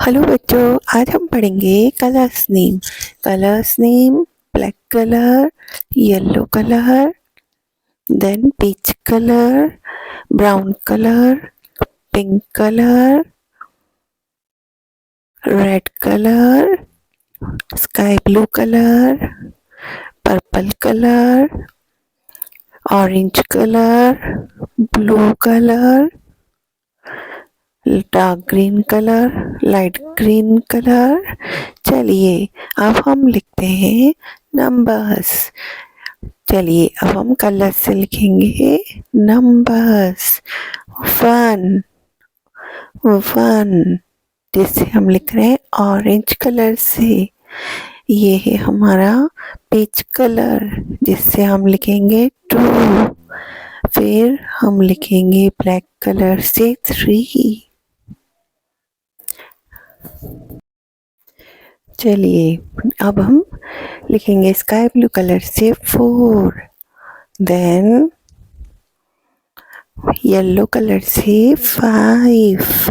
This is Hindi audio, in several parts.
हेलो बच्चों, आज हम पढ़ेंगे colours name. Colours name: black colour, yellow colour, then peach colour, brown colour, pink colour, red colour, sky blue colour, purple colour, orange colour, blue colour, dark green colour, light green colour. चलिए अब हम लिखते हैं नंबर्स। चलिए अब हम कलर से लिखेंगे नंबर्स। 1 जिससे हम लिख रहे हैं ऑरेंज कलर से। ये है हमारा पीच कलर जिससे हम लिखेंगे 2। फिर हम लिखेंगे ब्लैक कलर से 3। चलिए अब हम लिखेंगे स्काई ब्लू कलर से 4। देन येलो कलर से 5।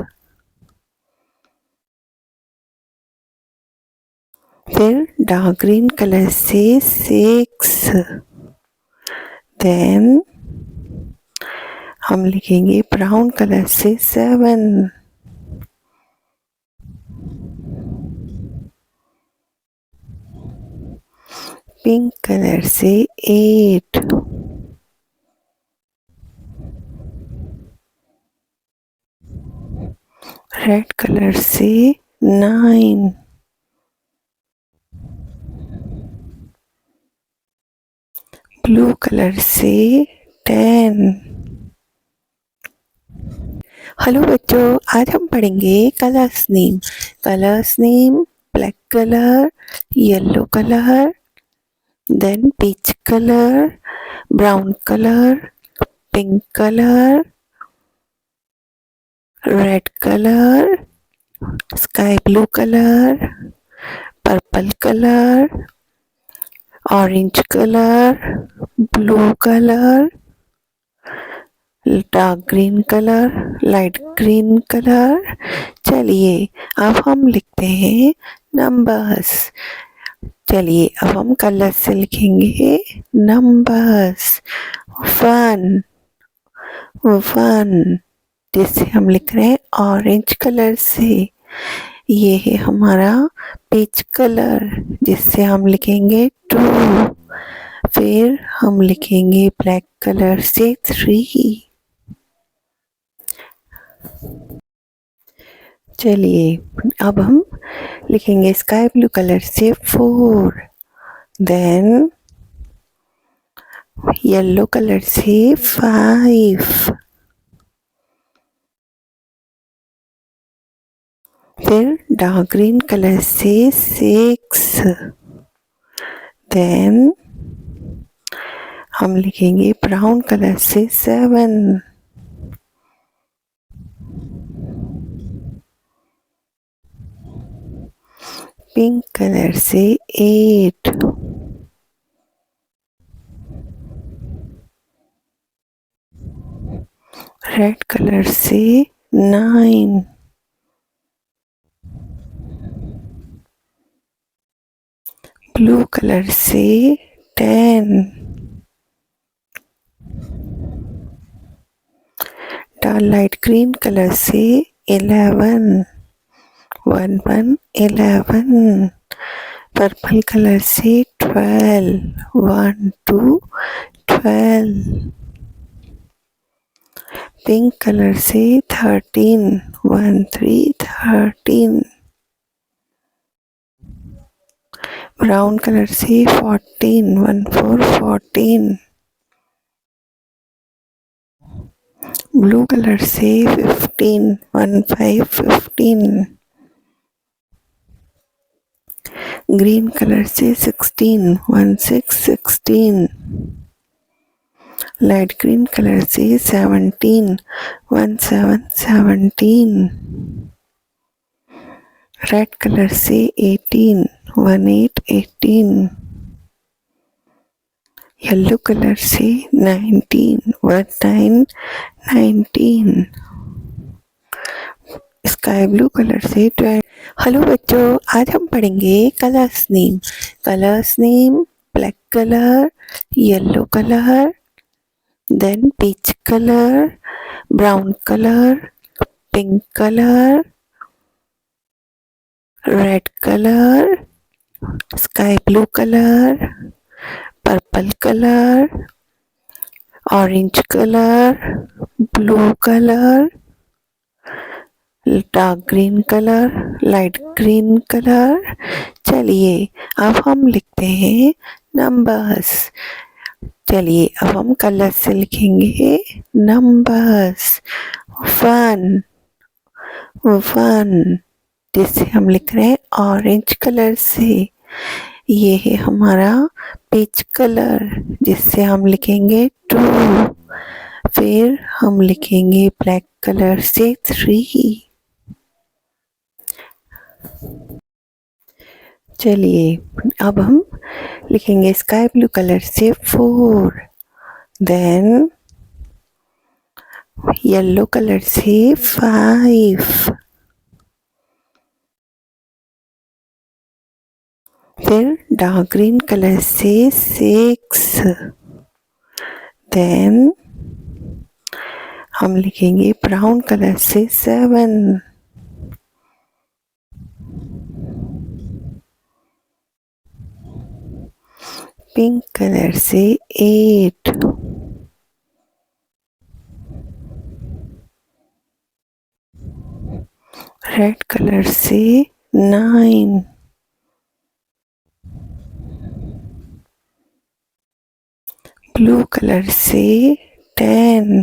फिर डार्क ग्रीन कलर से 6। देन हम लिखेंगे ब्राउन कलर से 7। पिंक कलर से 8। रेड कलर से 9। ब्लू कलर से 10। हेलो बच्चों, आज हम पढ़ेंगे colours name. Colours name: black colour, yellow colour, then peach colour, brown colour, pink colour, red colour, sky blue colour, purple colour, orange colour, blue colour, dark green colour, light green colour. चलिए अब हम लिखते हैं नंबर्स। चलिए अब हम कलर से लिखेंगे नंबर्स। 1 जिससे हम लिख रहे हैं ऑरेंज कलर से। ये है हमारा पीच कलर जिससे हम लिखेंगे 2। फिर हम लिखेंगे ब्लैक कलर से 3। चलिए अब हम लिखेंगे स्काई ब्लू कलर से 4। देन येलो कलर से 5। फिर डार्क ग्रीन कलर से 6। देन हम लिखेंगे ब्राउन कलर से 7। पिंक कलर से 8। रेड कलर से 9। ब्लू कलर से 10। लाइट ग्रीन कलर से 11। 11। पर्पल कलर से 12। 1 2 12। पिंक कलर से 13। 1 3 13। ब्राउन कलर से 14। 1 4 14। ब्लू कलर से 15। 1 5 15। ग्रीन कलर से 16। 1 6 16। लाइट ग्रीन कलर से 17। 1 7 17। रेड कलर से 18। 1 8 18। येलो कलर से 19। 1 9 19। स्काई ब्लू कलर से 20। हेलो बच्चों, आज हम पढ़ेंगे colours name. Colours name: black colour, yellow colour, then peach colour, brown colour, pink colour, red colour, sky blue colour, purple colour, orange colour, blue colour, dark green colour, light green colour. चलिए अब हम लिखते हैं नंबर्स। चलिए अब हम कलर से लिखेंगे नंबर्स। 1 1 जिसे हम लिख रहे हैं ऑरेंज कलर से। ये है हमारा पीच कलर जिससे हम लिखेंगे 2। फिर हम लिखेंगे ब्लैक कलर से 3। चलिए अब हम लिखेंगे स्काई ब्लू कलर से 4। देन येलो कलर से 5। फिर डार्क ग्रीन कलर से 6। देन हम लिखेंगे ब्राउन कलर से 7। पिंक कलर से 8। रेड कलर से 9। ब्लू कलर से 10।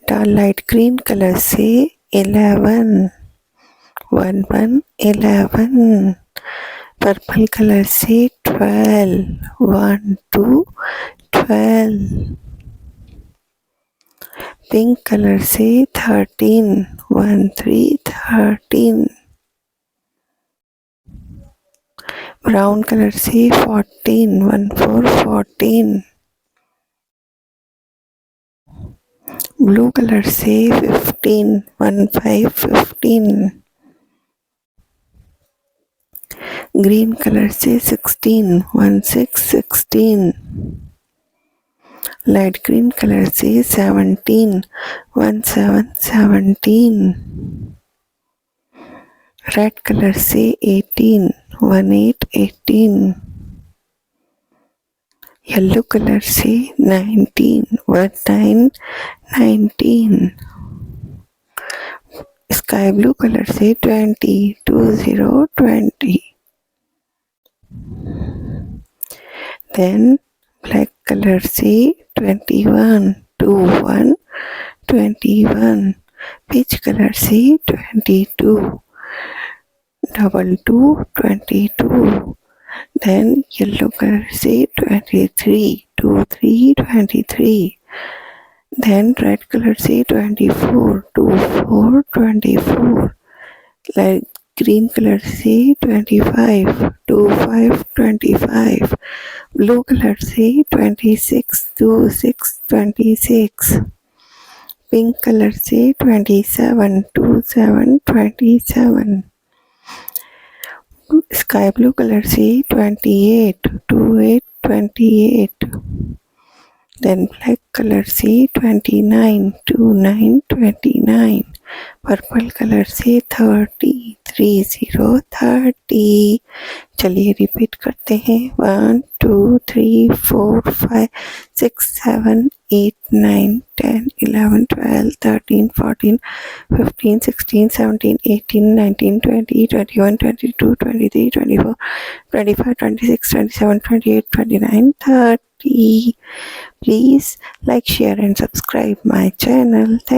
डार्क लाइट ग्रीन कलर से 11। 1 1 11। पर्पल कलर से 12। 1 2 12। पिंक कलर से 13। 1 3 13। ब्राउन कलर से 14। 1 4 14। ब्लू कलर से 15। 1 5 15। ग्रीन कलर से 16। 1 6 16। लाइट ग्रीन कलर से 17। 1 7 17। रेड कलर से 18। 1 8 18। येलो कलर से 19। 1 9 19। स्काई ब्लू कलर से 20। 2 0 20। देन ब्लैक कलर से 21। 2 1 21। पीच कलर से 22। 2 2 22। देन येलो कलर से 23। 2 3 23। देन रेड कलर से 24। 2 4 24। लाइट ग्रीन कलर से 25। 2 5 25। ब्लू कलर से 26। 2 6 26। पिंक कलर से 27। 2 7 27। स्काई ब्लू कलर से 28। 2 8 28। देन ब्लैक कलर से 29। 2 9 29। पर्पल कलर से 30। 3 0 30। चलिए रिपीट करते हैं। 1 2 3 4 5 6 7 8 9 10 11 12 13 14 15 16 17 18 19 20 21 22 23 24 25 26 27 28 29 30. Please like, share and subscribe my channel. Thank